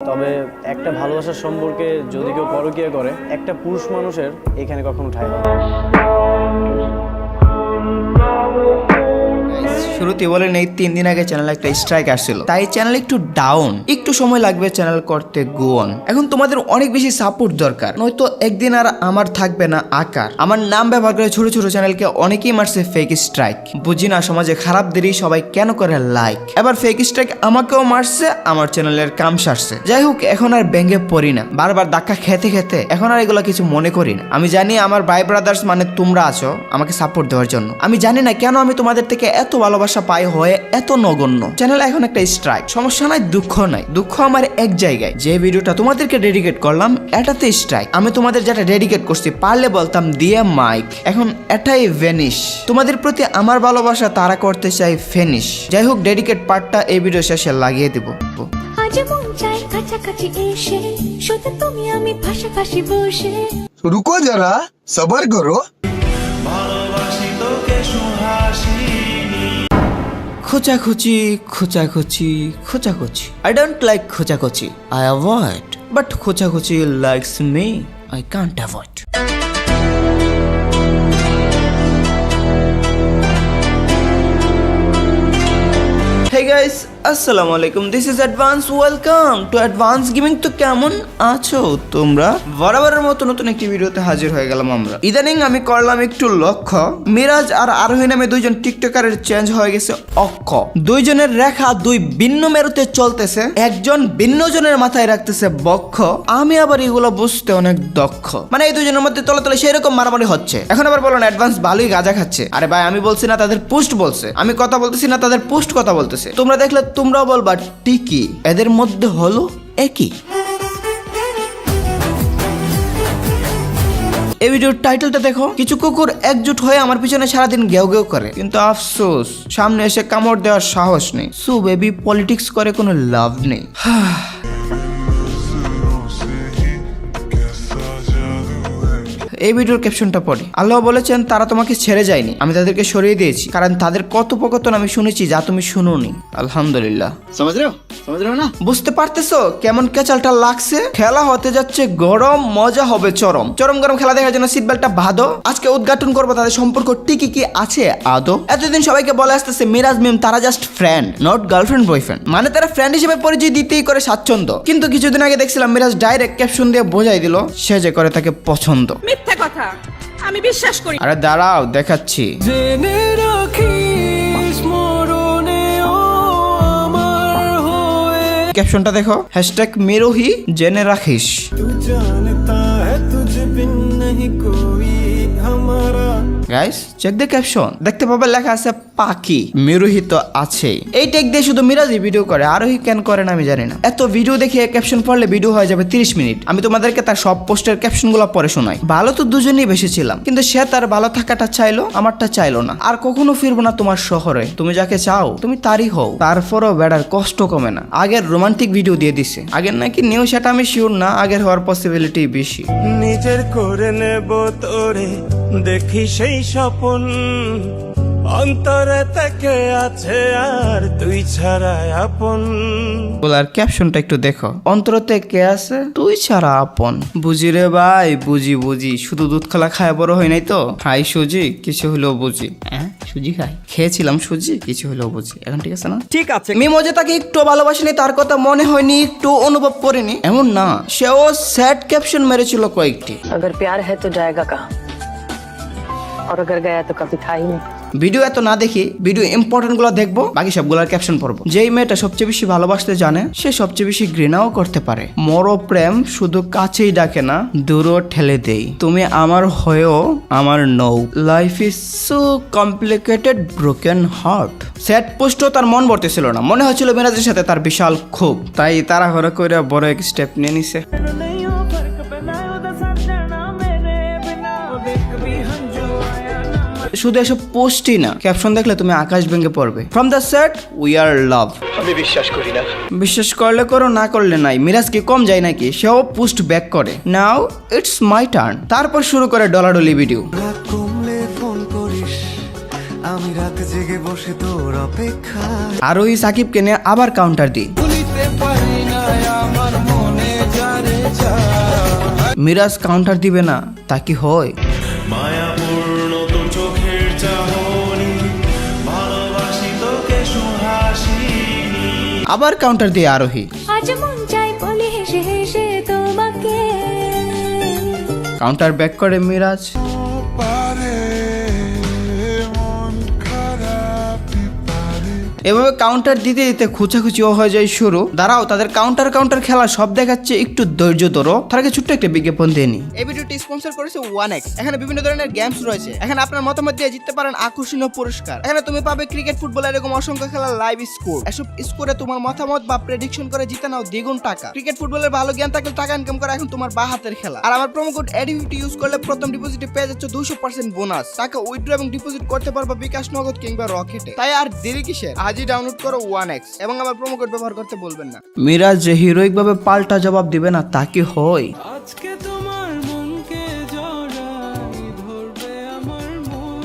তবে একটা ভালোবাসার সম্পর্কে যদি কেউ পরকীয়া করে, একটা পুরুষ মানুষের এখানে কখনো ঠাঁই হবে না। শুরুতে বলেন এই 3 দিন আগে চ্যানেলে একটা স্ট্রাইক আসছিল, তাই চ্যানেল একটু ডাউন, একটু সময় লাগবে চ্যানেল করতে গো অন। এখন তোমাদের অনেক বেশি সাপোর্ট দরকার, নয়তো একদিন আর আমার থাকবে না আকার। আমার নাম ব্যবহার করে ছোট ছোট চ্যানেলকে অনেকেই মারছে ফেক স্ট্রাইক। বুঝি না সমাজে খারাপদেরই সবাই কেন করে লাইক। এবার ফেক স্ট্রাইক আমাকেও মারছে, আমার চ্যানেলের কাম সারছে। যাই হোক, এখন আর ব্যাঙ্গে পড়ি না, বারবার ধাক্কা খেতে খেতে এখন আর এগুলো কিছু মনে করি না। আমি জানি আমার ভাই ব্রাদার্স মানে তোমরা আছো আমাকে সাপোর্ট দেওয়ার জন্য। আমি জানি না কেন আমি তোমাদের থেকে এত ভালোবাসা পাই হয়ে এত নগণ্য। চ্যানেল এখন একটা স্ট্রাইক, সমস্যা নাই, দুঃখ নাই। দুঃখ আমার এক জায়গায়, যে ভিডিওটা তোমাদেরকে ডেডিকেট করলাম এটাতে স্ট্রাইক। আমি তোমাদের যেটা ডেডিকেট করছি পারলে বলতাম দিয়ে মাইক, এখন এটাই ভ্যানিশ। তোমাদের প্রতি আমার ভালোবাসা তারা করতে চাই ফিনিশ। যাই হোক, ডেডিকেট পার্টটা এই ভিডিও শেষে লাগিয়ে দিব। আজ মন চাই কাছাকাছি এসে শুধু তুমি আমি পাশাপাশি বসে। रुको जरा सबर करो। খোঁচাখুচি খোঁচাখুচি খোঁচাখুচি। I don't like খোঁচাখুচি, I avoid. But খোঁচাখুচি likes me, I can't avoid. Hey guys, আসসালামু আলাইকুম, this is advance. Welcome to advance gaming. তো কেমন আছো তোমরা? বরাবরের মতো নতুন একটি ভিডিওতে হাজির হয়ে গেলাম আমরা। ইদানিং আমি করলাম একটু লক্ষ্য, মিরাজ আর আরোহী নামে দুইজন টিকটকারের চেঞ্জ হয়ে গেছে অক্ষ। দুইজনের রেখা দুই ভিন্ন মেরুতে চলতেছে, একজন ভিন্ন জনের মাথায় রাখতেছে বক্ষ। আমি আবার এগুলো বুঝতে অনেক দক্ষ, মানে এই দুজনের মধ্যে তলে তলে সেই রকম মারামারি হচ্ছে। এখন আবার বলেন অ্যাডভান্স ভালোই গাঁজা খাচ্ছে। আরে ভাই, আমি বলছি না তাদের পোস্ট বলছে, আমি কথা বলতেছি না তাদের পোস্ট কথা বলতেছে। তোমরা দেখলে তোমরাও বলবা ঠিকই, এদের মধ্যে হলো একই। এই ভিডিওর টাইটেলটা দেখো, কিছু কুকুর একজোট হয়ে আমার পিছনে সারাদিন গেউ গেউ করে, কিন্তু আফসোস সামনে এসে কামড় দেওয়ার সাহস নেই। সো বেবি, পলিটিক্স করে কোনো লাভ নেই। এই ভিডিওর ক্যাপশনটা পড়ি। আল্লাহ বলেছেন তারা তোমাকে ছেড়ে যায়নি, আমি তাদেরকে সরিয়ে দিয়েছি, কারণ তাদের কথোপকথন আমি শুনেছি যা তুমি শুনোনি। আলহামদুলিল্লাহ। সমাজ রেও না? বুঝতে পারতেছো কেমন কেচালটা লাগছে? খেলা হতে যাচ্ছে গরম, মজা হবে চরম। চরম গরম খেলা দেখার জন্য সিট বেল্টটা বাঁধো। আজকে উদ্ঘাটন করবো তাদের সম্পর্ক টিকি কি আছে আদৌ। এতদিন সবাইকে বলে আসতেছে মিরাজ মিম তারা just friend, not girlfriend boyfriend, মানে তারা ফ্রেন্ড হিসেবে পরিচয় দিতেই করে স্বাচ্ছন্দ্য। কিন্তু কিছুদিন আগে দেখছিলাম মিরাজ ডাইরেক্ট ক্যাপশন দিয়ে বোঝাই দিল সে যে করে তাকে পছন্দ। মিথ্যা কথা, আমি বিশ্বাস করি। আরে দাঁড়াও, দেখাচ্ছি। ক্যাপশনটা দেখো, হ্যাশট্যাগ মেরোহি জেনে রাখিস। গাইস চেক দ্য ক্যাপশন, দেখতে পাবে লেখা আছে পাখি, মেরোহি তো আছে। এই টেক দিয়ে শুধু মিরাজই ভিডিও করে, আরোহী কেন করে না আমি জানি না। এত ভিডিও দেখে ক্যাপশন পড়লে ভিডিও হয়ে যাবে 30 মিনিট। আমি তোমাদেরকে তার সব পোস্টের ক্যাপশনগুলো পড়ে শোনাই। ভালো তো দুজনেই বেসেছিলাম, কিন্তু সে তার ভালো থাকাটা চাইলো, আমারটা চাইলো না। আর কখনো ফিরবো না তোমার শহরে, তুমি যাকে চাও তুমি তারই হও। তারপরও বেড়ার কষ্ট কমে না। আগের রোমান্টিক ভিডিও দিয়ে দিছে, আগের নাকি নিউ সেটা আমি শিওর না, আগের হওয়ার পসিবিলিটি বেশি। নিজের করে নেব তোরে, দেখি সেই স্বপন অন্তরে থেকে আছে আর তুই ছাড়া আপন। বলার ক্যাপশনটা একটু দেখো, অন্তরতে কে আছে তুই ছাড়া আপন। বুঝি রে ভাই, বুঝি বুঝি, শুধু দুধ খালা খায় বড় হয় নাই তো। খাই সুজি, কিছু হলেও বুঝি। হ্যাঁ সুজি খাই, খেয়েছিলাম সুজি, কিছু হলেও বুঝি। এখন ঠিক আছে না? ঠিক আছে। মিমো যে তাকে একটু ভালোবাসেনি, তার কথা মনে হয়নি, একটু অনুভব করিনি এমন না। সেও স্যাড ক্যাপশন মেরেছিল কয়েকটি। अगर प्यार है तो जाएगा कहाँ, और अगर गया तो कभी था ही नहीं। ভিডিও এত না দেখি, ভিডিও ইম্পর্টেন্ট গুলো দেখবো, বাকি সবগুলোর ক্যাপশন পড়বো। যেই মেয়েটা সবচেয়ে বেশি ভালোবাসতে জানে সে সবচেয়ে বেশি ঘৃণাও করতে পারে। মরো প্রেম শুধু কাছেই ডাকে না, দূরও ঠেলে দেই। তুমি আমার হয়েও আমার নও। Life is so complicated, broken heart. Sad পোস্টও তার মন ভরতেছিল না, মনে হচ্ছিল মিরাজের সাথে তার বিশাল ক্ষোভ, তাই তারা ঘরে করে বড় এক স্টেপ নিয়ে নিছে। শুধু এসব পোস্টই না, ক্যাপশন দেখলে তুমি আকাশ ভেঙে পড়বে। From the set we are love. আমি বিশ্বাস করি না, বিশ্বাস করলে করো, না করলে নাই। মিরাজ কি কম যায় নাকি? সেও পোস্ট ব্যাক করে, নাও ইটস মাই টার্ন। তারপর শুরু করে ডলাডলি ভিডিও। কমলে ফোন করিস, আমি রাত জেগে বসে তোর অপেক্ষা। আর ওই সাকিবকে নিয়ে আবার কাউন্টার দিই। ভুলিতে পারি না আমার মিরাজ কাউন্টার দিবে না তা কি হয়? মায়াপূর্ণ তোর চোখের চাহনি, ভালোবাসি তোকে সুহাসিনী। আবার কাউন্টার দিয়ে আরোহী। আজ মন চাই বলে হেসে হেসে তোমাকে কাউন্টার ব্যাক করে মিরাজ। এভাবে কাউন্টার দিতে দিতে খুচাখুচিও হয়ে যায় শুরু। দাঁড়াও, তাদের কাউন্টার খেলা সব দেখাচ্ছে, একটু ধৈর্য ধরো। তার আগে ছোট্ট একটা বিজ্ঞাপন দিয়ে নি। এই ভিডিওটি স্পন্সর করেছে 1x। এখানে বিভিন্ন ধরনের গেমস রয়েছে। এখানে আপনার মতামত দিয়ে জিততে পারেন আকর্ষণীয় পুরস্কার। এখানে তুমি পাবে ক্রিকেট, ফুটবল এরকম অসংখ্য খেলার লাইভ স্কোর। এসব স্কোরে তোমার মতামত বা প্রেডিকশন করে জিতে নাও দ্বিগুণ টাকা। ক্রিকেট ফুটবলের ভালো জ্ঞান থাকলে টাকা ইনকাম করা এখন তোমার বা হাতের খেলা। আর আমার প্রোমো কোড এডিভিটি ইউজ করলে প্রথম ডিপোজিটে পেয়ে যাচ্ছে 200% বোনাস। টাকা উইথড্র এবং ডিপোজিট করতে পারবে বিকাশ, নগদ কিংবা রকেটে। তাই আর দেরি কিসের? আজই ডাউনলোড করো 1x এবং আমার প্রোমো কোড ব্যবহার করতে বলবেন না। মিরাজ যে হিরোইক ভাবে পাল্টা জবাব দিবে না তা কি হয়? আজকে তোমার মনকে জড়াই ধরবে আমার মন।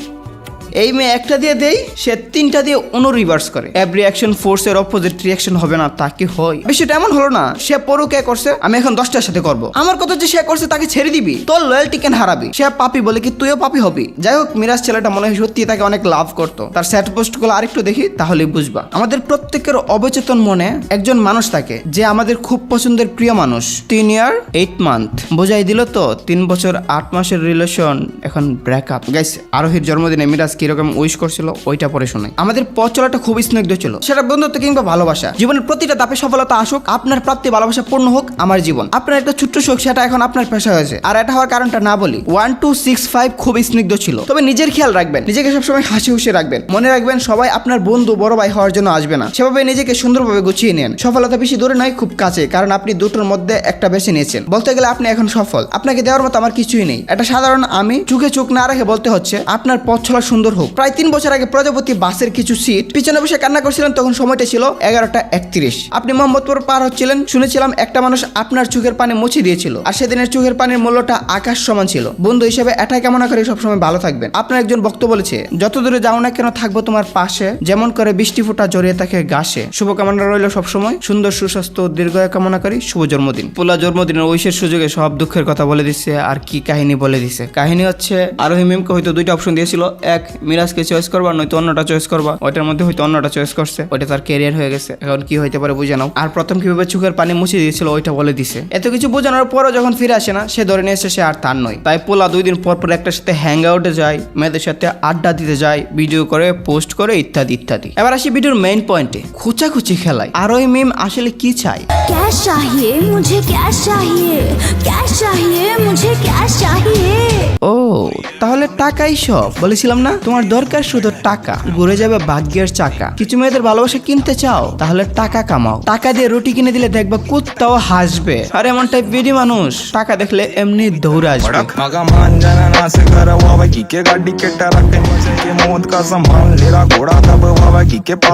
এই মেয়ে একটা দিয়ে দেই, সে তিনটা দিয়ে রিভার্স করে। এভরি অ্যাকশন ফোর্স এর অপোজিট রিঅ্যাকশন হবে না তা কি হয়? বিষয়টা এমন হলো না সে পরকে করছে, আমি এখন 10টার সাথে করব। আমার কথা যে সে করছে তাকে ছেড়ে দিবি? তোর লয়্যালটি কেন হারাবি? সে পাপি বলে কি তুইও পাপি হবি? যাই হোক, মিরাজ ছেলেটা মনে হয় সত্যি তাকে অনেক লাভ করতো। তার স্যাট পোস্ট গুলো আরেকটু দেখি তাহলেই বুঝবা। আমাদের প্রত্যেকের অবচেতন মনে একজন মানুষ থাকে যে আমাদের খুব পছন্দের প্রিয় মানুষ। 3 ইয়ার 8 মান্থ বোঝাই দিল তো, 3 বছর 8 মাসের রিলেশন এখন ব্রেকআপ। গাইস, আরোহীর জন্মদিনে মিরাজ কিরকম উইশ করছিল ওইটা পরে শোনাই। আমাদের পথ চলাটা খুব স্নিগ্ধ ছিল, সেটা বন্ধুত্ব কিংবা ভালোবাসা। জীবনের প্রতিটা ধাপে সফলতা আসুক, আপনার প্রাপ্তি ভালোবাসা পূর্ণ হোক আমার জীবন। আপনার একটা ছোট্ট শোক, সেটা এখন আপনার পেশা হয়েছে। আর এটা হওয়ার কারণটা না বলি। 1 2 6 5 খুব স্নিগ্ধ ছিল। তবে নিজের খেয়াল রাখবেন, নিজেকে সবসময় হাসি খুশি রাখবেন। মনে রাখবেন সবাই আপনার বন্ধু বড় ভাই হওয়ার জন্য আসবে না। সেভাবে নিজেকে সুন্দরভাবে গুছিয়ে নেন। সফলতা বেশি দূরে নয়, খুব কাছে, কারণ আপনি দুটোর মধ্যে একটা বেছে নিয়েছেন। বলতে গেলে আপনি এখন সফল। আপনাকে দেওয়ার মতো আমার কিছুই নেই। এটা সাধারণ আমি চোখে চোখ না রেখে বলতে হচ্ছে আপনার পথ চলা সুন্দর হোক। প্রায় 3 বছর আগে প্রজাপতি বাসের কিছু সিট পিছনে বসে কান্না করছিলেন, তখন সময়টা ছিল 11:31। আপনি মোহাম্মদপুর পার হচ্ছিলেন, শুনেছিলাম একটা মানুষ আপনার চোখের পানি মুছে দিয়েছিল। আর সেদিনের চোখের পানির মূল্যটা আকাশ সমান ছিল। বন্ধু হিসেবে এটাই কামনা করি সবসময় ভালো থাকবেন। আপনার একজন বক্তা বলেছে, যত দূরে যাও না কেন থাকবো তোমার পাশে, যেমন করে বৃষ্টি ফোঁটা জড়িয়ে থাকে ঘাসে। শুভকামনা রইল সবসময়, সুন্দর সুস্বাস্থ্য দীর্ঘায়ু কামনা করি। শুভ জন্মদিন। পোলা জন্মদিনের উইশের সুযোগে সব দুঃখের কথা বলে দিচ্ছে। আর কি কাহিনী বলে দিছে? কাহিনী হচ্ছে আরোহী মিমকে হয়তো 2টা অপশন দিয়েছিল, এক মিরাজকে চয়েস করবা নয়তো অন্যটা চয়েস করবা। ওইটার মধ্যে হয়তো অন্যটা চয়েস করছে, ওইটা তার ক্যারিয়ার হয়ে গেছে। এখন কি হইতে পারে বুঝে নাও। আর প্রথম কিভাবে চোখের পানি মুছে দিয়েছিল ওইটা বলে দিছে। এত কিছু বোঝানোর পরও যখন ফিরে আসে না, সে ধরে নিয়েছে সে আর তার নয়। তাই পোলা 2 দিন পর পর একটার সাথে হ্যাং আউটে যায়, মেয়েদের সাথে আড্ডা দিতে যায়, ভিডিও করে পোস্ট করে ইত্যাদি ইত্যাদি। এবার আসি ভিডিওর মেইন পয়েন্টে, খুচাখুচি খেলায় আরোহী মিম আসলে কি চাই? क्या चाहिए मुझे, क्या चाहिए, क्या चाहिए मुझे, क्या चाहिए। ও তাহলে টাকাই সব? বলেছিলাম না তোমার দরকার শুধু টাকা, ঘুরে যাবে ভাগ্যের চাকা। কিছু মেয়েদের ভালোবাসা কিনতে চাও, তাহলে টাকা কামাও। টাকা দিয়ে রুটি কিনে দিলে দেখবা কুত্তাও হাসবে। আর এমন টাইপ বিডি মানুষ টাকা দেখলে এমনি দৌড়ে আসবে।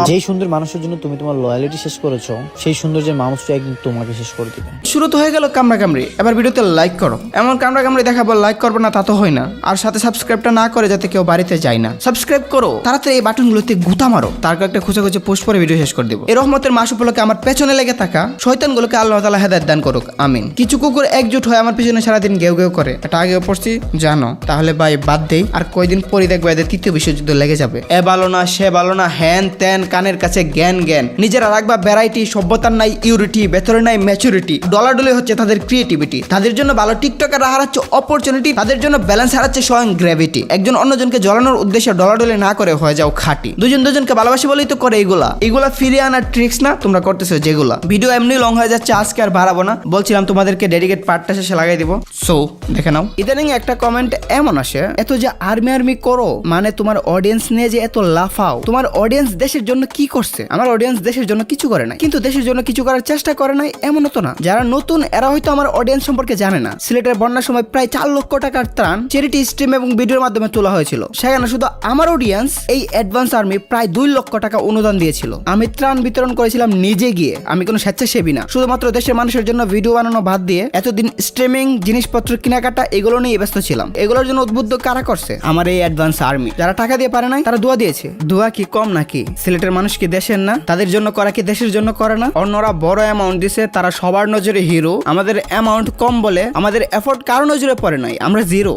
যেই সুন্দর মানুষের জন্য তুমি তোমার লয়ালিটি শেষ করেছো, সেই সৌন্দর্যের মানুষটা একদিন তোমাকে শেষ করে দিবে। শুরু তো হয়ে গেল কামড়া কামড়ি, এবার ভিডিওতে লাইক করো। এমন কামড়া কামড়ি দেখাবো, লাইক করবো না তা তো হয় না। আর সাথে সাবস্ক্রাইবটা না করে যাতে কেউ বাড়িতে যায় না। সাবস্ক্রাইব করো, তাড়াতাড়ি এই বাটনগুলোতে গুতা মারো। তার একটা খুঁজে খুঁজে পোস্ট করে ভিডিও শেষ করে দেবো। এই রহমতের মাস উপলক্ষে আমার পেছনে লেগে থাকা শয়তানগুলোকে আল্লাহ তাআলা হেদায়েত দান করুক, আমিন। কিছু কুকুর একজুট হয়ে আমার পিছনে সারাদিন গেউ গেউ করে, এটা আগেও পড়ছি জানো। তাহলে ভাই বাদ দেই, আর কয়দিন পরই দেখবো এদের 3য় বিশ্বযুদ্ধ লেগে যাবে। এ ভালো না সে ভালো না, হ্যান ত্যান, কানের কাছে জ্ঞান জ্ঞান। নিজেরা রাখবা ভ্যারাইটি, সভ্যতার নাই ইউরিটি, ভেতরে নাই ম্যাচুরিটি। ডলাডলি হচ্ছে তাদের ক্রিয়েটিভিটি। তাদের জন্য ভালো টিকটকাররা হারাচ্ছে অপরচুনিটি, তাদের জন্য ব্যালেন্স হারাচ্ছে স্বয়ং গ্র্যাভিটি। একজন অন্যজনকে জ্বলানোর উদ্দেশ্যে ডলাডলি না করে হয়ে যাও খাঁটি। দুজন দুজনকে ভালোবাসি বলেই তো করে এগুলা ফিরিয়ে আনার ট্রিক্স না তোমরা করতেছো যেগুলা। ভিডিও এমনি লং হয়ে যাচ্ছে, আজকে আর বাড়াবো না। বলছিলাম তোমাদেরকে ডেডিকেট পার্টটা শেষে লাগাই দিব, সো দেখে নাও। ইদানিং একটা কমেন্ট এমন আসে, এত যে আর্মি করো, মানে তোমার অডিয়েন্স নিয়ে যে এত লাফাও, তোমার অডিয়েন্স দেশের জন্য কি করছে? আমার অডিয়েন্স দেশের জন্য কিছু করে নাই, কিন্তু দেশের জন্য কিছু করার চেষ্টা করে নাই এমনও তো না। যারা নতুন এরা হয়তো আমার অডিয়েন্স সম্পর্কে জানে না। সিলেটের বন্যার সময় প্রায় 4 লক্ষ টাকার ত্রাণ চ্যারিটি স্ট্রিম এবং ভিডিওর মাধ্যমে তোলা হয়েছিল। সেখানে শুধু শুধু আমার অডিয়েন্স এই অ্যাডভান্স আর্মি প্রায় 2 লক্ষ টাকা অনুদান দিয়েছিল। আমি ত্রাণ বিতরণ করেছিলাম নিজে গিয়ে, আমি কোনো স্বেচ্ছাসেবী না। শুধুমাত্র দেশের মানুষের জন্য ভিডিও বানানো বাদ দিয়ে এতদিন স্ট্রিমিং, জিনিসপত্র কেনাকাটা এগুলো নিয়ে ব্যস্ত ছিলাম। এগুলোর জন্য উদ্বুদ্ধ কারা করছে? আমার এই অ্যাডভান্স আর্মি। যারা টাকা দিয়ে পারে নাই তারা দোয়া দিয়েছে। দোয়া কি কম নাকি? সিলেটের মানুষ কি দেশের না? তাদের জন্য করা কি দেশের জন্য করে না? অন্যরা বড় অ্যামাউন্ট দিছে, তারা সবার নজরে হিরো। আমাদের অ্যামাউন্ট কম বলে আমাদের এফোর্ট কারো নজরে পড়ে নাই, আমরা জিরো।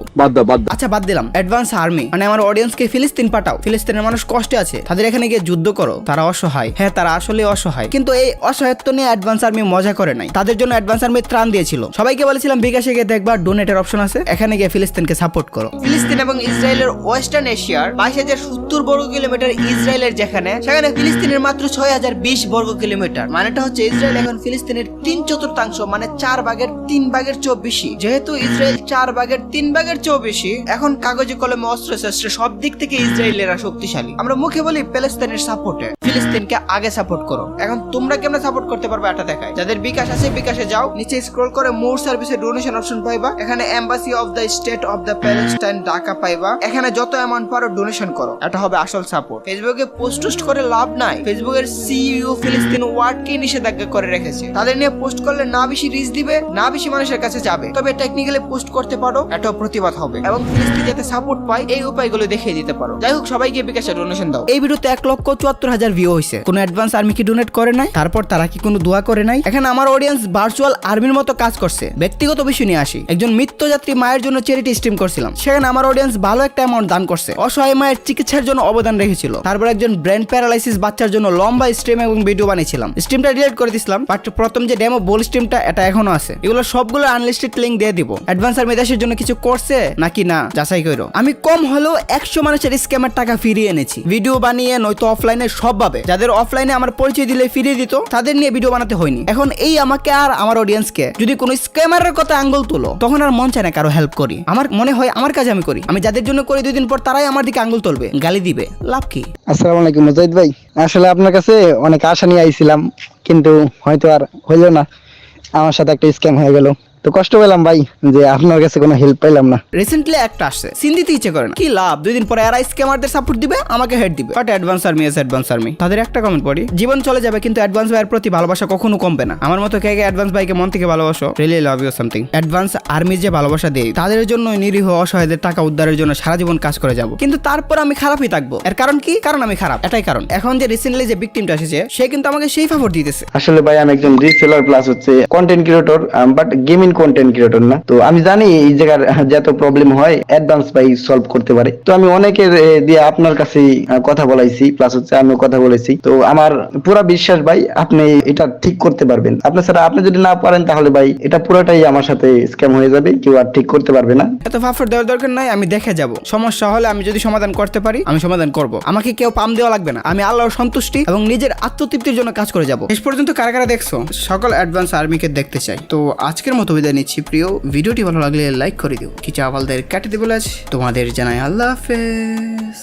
আচ্ছা বাদ দিলাম। অ্যাডভান্স আর্মি মানে আমার অডিয়েন্সকে ফিলিস্তিন পাঠাও। ফিলিস্তিনের মানুষ কষ্টে আছে, তাদের এখানে গিয়ে যুদ্ধ করো। তারা অসহায়, হ্যাঁ তারা আসলে অসহায়, কিন্তু এই অসহায়ত্ব নিয়ে অ্যাডভান্স আর্মি মজা করে নাই। তাদের জন্য অ্যাডভান্স আর্মি ত্রাণ দিয়েছিল। সবাইকে বলেছিলাম বিকাশে গিয়ে দেখবা ডোনেটের অপশন আছে, এখানে গিয়ে ফিলিস্তিনকে সাপোর্ট করো। ফিলিস্তিন এবং ইসরায়েলের ওয়েস্টার্ন এশিয়ার 22,070 বর্গ কিলোমিটার ইসরায়েলের, সেখানে ফিলিস্তিনের মাত্র 6,020 বর্গ কিলোমিটার। মানেটা হচ্ছে ইসরায়েল এখন ফিলিস্তিনের 3/4 মানে 4/3/24। যেহেতু ইসরায়েল 4/3/24, এখন কাগজে কলমে অস্ত্র শস্ত্র সব দিক থেকে ইসরায়েলেরা শক্তিশালী। আমরা মুখে বলি প্যালেস্তাইনের সাপোর্টে, ফিলিস্তিনকে আগে সাপোর্ট করো। এখন তোমরা কেমনে সাপোর্ট করতে পারবে এটা দেখায়। যাদের বিকাশ আছে বিকাশে যাও, নিচে স্ক্রল করে মোর সার্ভিসে ডোনেশন অপশন পাইবা। এখানে embassy of the state of the Palestine Dhaka পাইবা। এখানে যত অ্যামাউন্ট পারো ডোনেশন করো, এটা হবে আসল সাপোর্ট। ফেসবুকে পোস্ট করে লাভ নাই। ফেসবুকের সিইও ফিলিস্তিন ওয়ার্ডকে নিষেধাজ্ঞা করে রেখেছে। তাদের নিয়ে পোস্ট করলে না বেশি রিচ দিবে, না বেশি মানুষের কাছে যাবে। তবে টেকনিক্যালি পোস্ট করতে পারো, এটাও প্রতিবাদ হবে এবং ফিলিস্তিন যাতে সাপোর্ট পায় এই উপায়গুলো দেখিয়ে দিতে পারো। যাই হোক, সবাইকে বিকাশে ডোনেশন দাও। এই ভিডিওতে 1,74,000 ভিউ হয়েছে। কোন অ্যাডভান্স আর্মি কি ডোনেট করে নাই? তারপর তারা কি কোনো দোয়া করে নাই? এখানে আমার অডিয়েন্স ভার্চুয়াল আর্মির মতো কাজ করছে। ব্যক্তিগত বিষয় নিয়ে আসি, একজন মৃত্যুযাত্রী মায়ের জন্য চ্যারিটি স্ট্রিম করছিলাম, সেখানে আমার অডিয়েন্স ভালো একটা অ্যামাউন্ট দান করছে, অসহায় মায়ের চিকিৎসার জন্য অবদান রেখেছিল। তারপর একজন ব্রেন প্যারালাইসিস বাচ্চার জন্য লম্বা স্ট্রিম এবং ভিডিও বানিয়েছিলাম। স্ট্রিমটা ডিলিট করে দিয়েছিলাম, বাট প্রথম যে ডেমো বোল স্ট্রিমটা এটা এখনো আছে। এগুলো সবগুলো আনলিস্টেড লিংক দিয়ে দিব। অ্যাডভান্স আর্মি দেশের জন্য কিছু করছে নাকি না যাচাই করো। আমি কম হলেও 100 মানুষের স্ক্যামের টাকা ফিরিয়ে এনেছি, ভিডিও বানিয়ে নয়তো অফলাইনে সবভাবে। যাদের অফলাইনে আমার পরিচয় দিলে ফিরিয়ে দিত, তাদের নিয়ে ভিডিও বানাতে হয়নি। এখন এই আমাকে আর আমার অডিয়েন্সকে যদি কোনো স্ক্যামারের কথা আঙ্গুল তুলো, তখন আর মন চায় না কারো হেল্প করি। আমার মনে হয় আমার কাজ আমি করি, আমি যাদের জন্য করি 2 দিন পর তারাই আমার দিকে আঙ্গুল তুলবে, গালি দিবে, লাভ কি? আসসালামু আলাইকুম মুজাহিদ ভাই, আসলে আপনার কাছে অনেক আশা নিয়ে আইছিলাম, কিন্তু হয়তো আর হইল না। আমার সাথে একটা স্ক্যাম হয়ে গেল, তো কষ্ট পেলাম ভাই যে আপনার কাছে কোনো হেল্প পাইলাম না। রিসেন্টলি একটা আসছে, সিন দিতে ইচ্ছে করে না, কি লাভ? 2 দিন পরে এরা স্ক্যামারদের সাপোর্ট দিবে, আমাকে হেড দিবে। But advance army S advance army, তাদের একটা কমেন্ট পড়ি, জীবন চলে যাবে কিন্তু অ্যাডভান্স ভাইয়ের প্রতি ভালোবাসা কখনো কমবে না। আমার মতো কে অ্যাডভান্স ভাইকে মন থেকে ভালোবাসো, really love you something. Advance army যে ভালোবাসা দেয়, তাদের জন্য নিরীহ অসহায়দের টাকা উদ্ধারের জন্য সারা জীবন কাজ করে যাব, কিন্তু তারপর আমি খারাপই থাকবো। এর কারণ কি? কারণ আমি খারাপ, এটাই কারণ। এখন যে রিসেন্টলি যে ভিকটিমটা এসেছে, সে কিন্তু আমাকে সেই ফেভার দিতেছে। আসলে ভাই আমি একজন রিসেলার প্লাস হচ্ছে content creator, but gaming content creator না। তো আমি জানি এই জায়গার যত প্রবলেম হয় অ্যাডভান্স ভাই সলভ করতে পারে। তো আমি অনেকের দিয়ে আপনার কাছে কথা বলাইছি, প্লাস হচ্ছে আমিও কথা বলেছি। তো আমার পুরা বিশ্বাস ভাই আপনি এটা ঠিক করতে পারবেন। আপনার ছাড়া আপনি যদি না পারেন তাহলে ভাই এটা পুরোটাই আমার সাথে স্ক্যাম হয়ে যাবে, কেউ আর ঠিক করতে পারবে না। এত ফাফর দেওয়ার দরকার নাই, আমি দেখে যাব। সমস্যা হলে আমি যদি সমাধান করতে পারি আমি সমাধান করব। আমাকে কেউ পাম দেওয়া লাগবে না, আমি আল্লাহর সন্তুষ্টি এবং নিজের আত্মতৃপ্তির জন্য কাজ করে যাব। শেষ পর্যন্ত কারা কারা দেখছো, সকল অ্যাডভান্স আর্মিকে দেখতে চাই। তো আজকের মতো বিদায় নিচ্ছি। প্রিয়, ভিডিওটি ভালো লাগলে লাইক করে দিও, কিছু আওয়ালদের কাটে দিব। তোমাদের জানাই আল্লাহ হাফেজ।